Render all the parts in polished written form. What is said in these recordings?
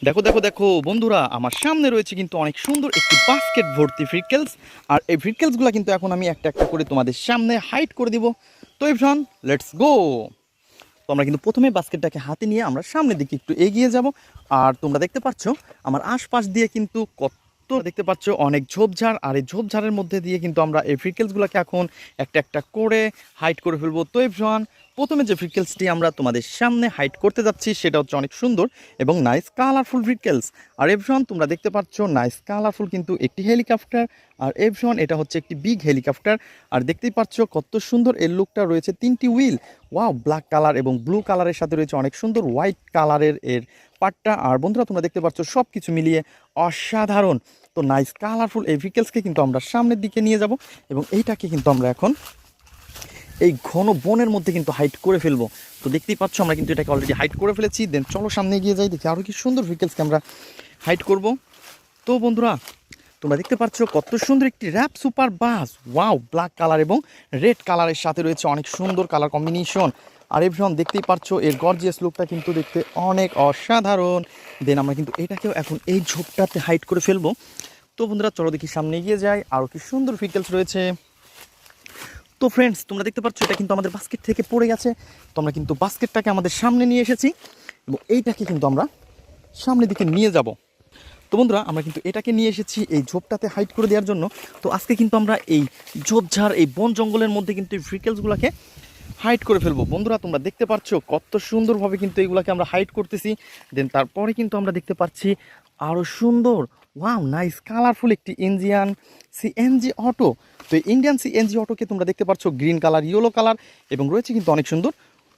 দেখো দেখো দেখো বন্ধুরা, আমার সামনে রয়েছে কিন্তু অনেক সুন্দর একটি বাস্কেট ভর্তি ফ্রিকেলস। আর এই ফ্রিকেলসগুলো কিন্তু এখন আমি একটা একটা করে তোমাদের সামনে হাইড করে দিব। তো এভরিওয়ান, লেটস গো। তো আমরা কিন্তু প্রথমে বাস্কেটটাকে হাতে নিয়ে আমরা সামনের দিকে একটু এগিয়ে যাব। আর তোমরা দেখতে পাচ্ছ আমার আশপাশ দিয়ে কিন্তু কত দেখতে পাচ্ছ অনেক ঝোপঝাড়, আর এই ঝোপঝাড়ের মধ্যে দিয়ে কিন্তু আমরা এই ফ্রিকেলসগুলোকে এখন একটা একটা করে হাইড করে ফেলবো। তো এভরিওয়ান, প্রথমে যে ফ্রিকেলসটি আমরা তোমাদের সামনে হাইড করতে যাচ্ছি সেটা হচ্ছে অনেক সুন্দর এবং নাইস কালারফুল ফ্রিকেলস। আর এভরিওয়ান, তোমরা দেখতে পাচ্ছ নাইস কালারফুল কিন্তু একটি হেলিকপ্টার। আর এভরিওয়ান, এটা হচ্ছে একটি বিগ হেলিকপ্টার। আর দেখতেই পাচ্ছ কত সুন্দর এর লুকটা রয়েছে, তিনটি হুইল, ওয়াও, ব্ল্যাক কালার এবং ব্লু কালারের সাথে রয়েছে অনেক সুন্দর হোয়াইট কালারের এর পার্টটা। আর বন্ধুরা, তোমরা দেখতে পাচ্ছ সব কিছু মিলিয়ে অসাধারণ। তো নাইস কালারফুল এই ভেহিকেলসকে কিন্তু আমরা সামনের দিকে নিয়ে যাব এবং এইটাকে কিন্তু আমরা এখন এই ঘন বনের মধ্যে কিন্তু হাইড করে ফেলবো। তো দেখতেই পাচ্ছ আমরা কিন্তু এটাকে অলরেডি হাইড করে ফেলেছি। দেন চলো সামনে এগিয়ে যাই, দেখি আরও কি সুন্দর ভেহিকেলসকে আমরা হাইড করব। তো বন্ধুরা, তোমরা দেখতে পাচ্ছ কত সুন্দর একটি rap super bus, wow, black colour এবং রেড কালারের সাথে রয়েছে অনেক সুন্দর কালার কম্বিনেশন। আর এভরিওয়ান, দেখতেই পাচ্ছ এর গর্জিয়াস লুকটা কিন্তু দেখতে অনেক অসাধারণ। দেন আমরা কিন্তু এটাকেও এখন এই ঝোপটাতে হাইড করে ফেলবো। তো বন্ধুরা, চলো দেখি সামনে এগিয়ে যাই, আরও কি সুন্দর ভেহিকেলস রয়েছে। তো ফ্রেন্ডস, তোমরা দেখতে পাচ্ছ এটা কিন্তু আমাদের বাস্কেট থেকে পড়ে গেছে। তো আমরা কিন্তু বাস্কেটটাকে আমাদের সামনে নিয়ে এসেছি এবং এইটাকে কিন্তু আমরা সামনের দিকে নিয়ে যাব। তো বন্ধুরা, আমরা কিন্তু এটাকে নিয়ে এসেছি এই ঝোপটাতে হাইড করে দেওয়ার জন্য। তো আজকে কিন্তু আমরা এই ঝোপঝাড়, এই বন জঙ্গলের মধ্যে কিন্তু এই ফ্রিকেলসগুলোকে হাইড করে ফেলবো। বন্ধুরা, তোমরা দেখতে পাচ্ছ কত সুন্দরভাবে কিন্তু এইগুলোকে আমরা হাইড করতেছি। দেন তারপরে কিন্তু আমরা দেখতে পাচ্ছি আরও সুন্দর, ওয়াও, নাইস কালারফুল একটি ইন্ডিয়ান সিএনজি অটো। তো এই ইন্ডিয়ান সিএনজি অটোকে তোমরা দেখতে পাচ্ছ গ্রিন কালার, ইয়েলো কালার এবং রয়েছে কিন্তু অনেক সুন্দর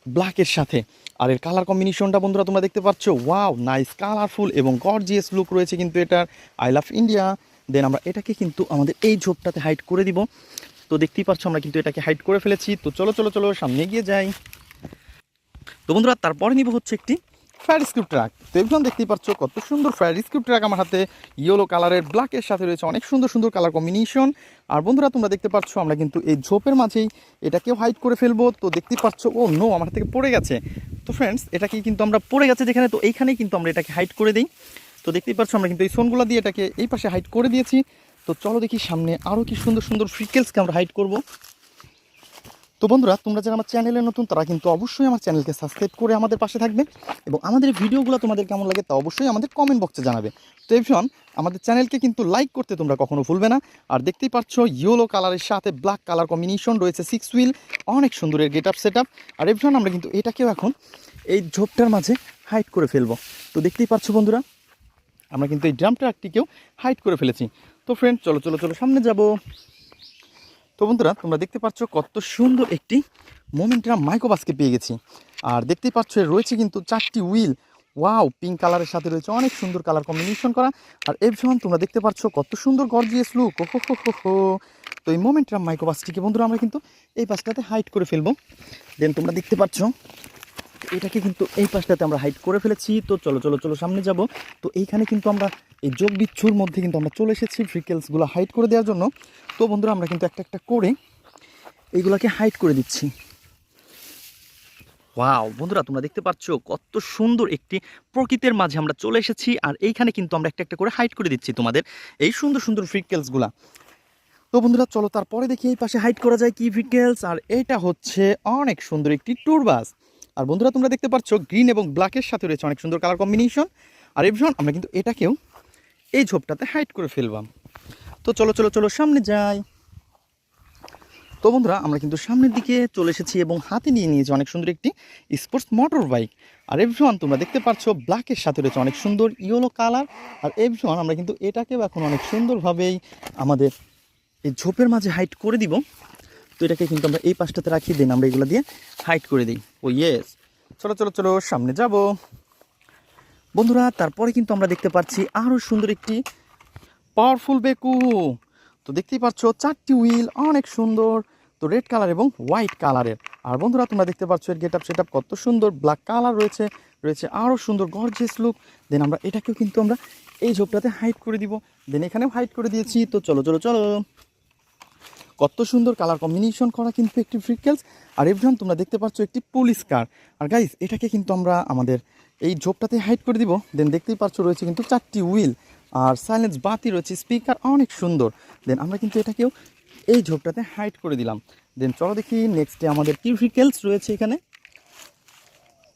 ব্ল্যাকের সাথে। আর এর কালার কম্বিনেশনটা বন্ধুরা তোমরা দেখতে পাচ্ছ, ওয়াও, নাইস কালারফুল এবং গর্জিয়াস লুক রয়েছে কিন্তু এটার। I love India. দেন আমরা এটাকে কিন্তু আমাদের এই ঝোপটাতে হাইড করে দিব। তো দেখতেই পাচ্ছ আমরা কিন্তু এটাকে হাইড করে ফেলেছি। তো চলো চলো চলো সামনে এগিয়ে যাই। তো বন্ধুরা, তারপরে নিব হচ্ছে একটি ফায়ার স্ক্রিপ্ট ট্রাক। তো এগুলো দেখতেই পাচ্ছ কত সুন্দর ফায়ার স্ক্রিপ্ট ট্রাক আমার হাতে, ইয়েলো কালারের ব্ল্যাকের সাথে রয়েছে অনেক সুন্দর সুন্দর কালার কম্বিনেশন। আর বন্ধুরা, তোমরা দেখতে পাচ্ছ আমরা কিন্তু এই ঝোপের মাঝেই এটাকেও হাইড করে ফেলবো। তো দেখতেই পাচ্ছ, ও নো, আমার হাত থেকে পড়ে গেছে। তো ফ্রেন্ডস, এটাকে কিন্তু আমরা পড়ে গেছে যেখানে, তো এইখানেই কিন্তু আমরা এটাকে হাইড করে দিই। তো দেখতেই পাচ্ছ আমরা কিন্তু এই সোনগুলো দিয়ে এটাকে এই পাশে হাইড করে দিয়েছি। তো চলো দেখি সামনে আরও কি সুন্দর সুন্দর ফ্রিকেলসকে আমরা হাইড করবো। তো বন্ধুরা, তোমরা যারা আমার চ্যানেলে নতুন তারা কিন্তু অবশ্যই আমার চ্যানেলকে সাবস্ক্রাইব করে আমাদের পাশে থাকবে এবং আমাদের ভিডিওগুলো তোমাদের কেমন লাগে তা অবশ্যই আমাদের কমেন্ট বক্সে জানাবে। তো এভরিওয়ান, আমাদের চ্যানেলকে কিন্তু লাইক করতে তোমরা কখনো ভুলবে না। আর দেখতেই পাচ্ছ ইয়েলো কালারের সাথে ব্ল্যাক কালার কম্বিনেশন রয়েছে, 6 হুইল, অনেক সুন্দরের গেট আপ সেট আপ। আর এভরিওয়ান, আমরা কিন্তু এটাকেও এখন এই ঝোপটার মাঝে হাইড করে ফেলবো। তো দেখতেই পাচ্ছ বন্ধুরা, আমরা কিন্তু এই ড্রাম ট্রাকটিকেও হাইড করে ফেলেছি। তো ফ্রেন্ড, চলো চলো চলো সামনে যাব। তো বন্ধুরা, তোমরা দেখতে পাচ্ছ কত সুন্দর একটি মোমেন্টাম মাইক্রোবাসকে পেয়ে গেছি। আর দেখতেই পাচ্ছ এর রয়েছে কিন্তু 4টি হুইল, ওয়াও, পিঙ্ক কালারের সাথে রয়েছে অনেক সুন্দর কালার কম্বিনেশন করা। আর এভরিওয়ান, তোমরা দেখতে পাচ্ছ কত সুন্দর গর্জিয়াস লুক, ও হো হো হো। তো এই মোমেন্টাম মাইক্রোবাসটিকে বন্ধুরা আমরা কিন্তু এই পাশটাতে হাইড করে ফেলবো। দেন তোমরা দেখতে পাচ্ছ এটাকে কিন্তু এই পাশটাতে আমরা হাইড করে ফেলেছি। তো চলো চলো চলো সামনে যাব। তো এইখানে কিন্তু আমরা এই যোগ বিচ্ছুর মধ্যে কিন্তু আমরা চলে এসেছি ফ্রিকেলসগুলো হাইড করে দেওয়ার জন্য। তো বন্ধুরা, আমরা কিন্তু একটা একটা করে এইগুলাকে হাইড করে দিচ্ছি। ওয়াও বন্ধুরা, তোমরা দেখতে পাচ্ছ কত সুন্দর একটি প্রকৃতির মাঝে আমরা চলে এসেছি। আর এইখানে কিন্তু আমরা একটা একটা করে হাইড করে দিচ্ছি তোমাদের এই সুন্দর সুন্দর ফ্রিকেলসগুলা। তো বন্ধুরা, চলো তারপরে দেখি এই পাশে হাইড করা যায় কি ফ্রিকেলস। আর এটা হচ্ছে অনেক সুন্দর একটি ট্যুর বাস। আর বন্ধুরা, তোমরা দেখতে পাচ্ছ গ্রিন এবং ব্ল্যাকের সাথে রয়েছে অনেক সুন্দর কালার কম্বিনেশন। আর এভরিওয়ান, আমরা কিন্তু এটাকেও এই ঝোপটাতে হাইড করে ফেলবাম। তো চলো চলো চলো সামনে যাই। তো বন্ধুরা, আমরা কিন্তু সামনের দিকে চলে এসেছি এবং হাতে নিয়ে নিয়েছি অনেক সুন্দর একটি স্পোর্টস মোটর বাইক। আর এভরিওয়ান, তোমরা দেখতে পাচ্ছ ব্ল্যাকের সাথে রয়েছে অনেক সুন্দর ইয়েলো কালার। আর এভরিওয়ান, আমরা কিন্তু এটাকেও এখন অনেক সুন্দরভাবেই আমাদের এই ঝোপের মাঝে হাইড করে দিব। তো এটাকে কিন্তু আমরা এই পাশটাতে রাখি, দিন আমরা এগুলো দিয়ে হাইড করে দিই। ও ইয়েস, চলো চলো চলো সামনে যাব। বন্ধুরা, তারপরে কিন্তু আমরা দেখতে পাচ্ছি আরও সুন্দর একটি পাওয়ারফুল বেকু। তো দেখতেই পাচ্ছ 4টি হুইল, অনেক সুন্দর, তো রেড কালার এবং হোয়াইট কালারের। আর বন্ধুরা, তোমরা দেখতে পাচ্ছ এর গেট আপ সেট আপ কত সুন্দর, ব্ল্যাক কালার রয়েছে, রয়েছে আরও সুন্দর গর্জিয়াস লুক। দেন আমরা এটাকেও কিন্তু আমরা এই ঝোপটাতে হাইড করে দিব। দেন এখানেও হাইড করে দিয়েছি। তো চলো চলো চলো, কত সুন্দর কালার কম্বিনেশন করা কিন্তু একটি ফ্রিকেলস। আর এভরিওয়ান, তোমরা দেখতে পাচ্ছ একটি পুলিশ কার। আর গাইস, এটাকে কিন্তু আমরা আমাদের এই ঝোপটাতে হাইড করে দিব। দেন দেখতেই পাচ্ছ রয়েছে কিন্তু 4টি হুইল আর সাইলেন্স বাতি রয়েছে, স্পিকার অনেক সুন্দর। দেন আমরা কিন্তু এটাকেও এই ঝোপটাতে হাইড করে দিলাম। দেন চলো দেখি নেক্সটে আমাদের কি ভেহিকেলস রয়েছে এখানে।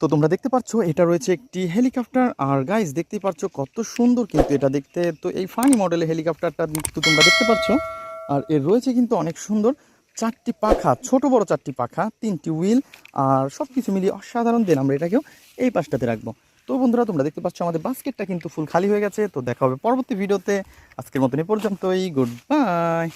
তো তোমরা দেখতে পাচ্ছ এটা রয়েছে একটি হেলিকপ্টার। আর গাইস দেখতেই পাচ্ছ কত সুন্দর কিন্তু এটা দেখতে। তো এই ফানি মডেলের হেলিকপ্টারটা কিন্তু তোমরা দেখতে পাচ্ছ। আর এর রয়েছে কিন্তু অনেক সুন্দর 4টি পাখা, ছোট বড় 4টি পাখা, 3টি হুইল আর সব কিছু মিলিয়ে অসাধারণ। দেন আমরা এটাকেও এই পাশটাতে রাখবো। তো বন্ধুরা তোমরা দেখতে পাচ্ছ আমাদের বাস্কেটটা কিন্তু ফুল খালি হয়ে গেছে। তো দেখা হবে পরবর্তী ভিডিওতে। আজকের মতন এই পর্যন্তই, গুড বাই।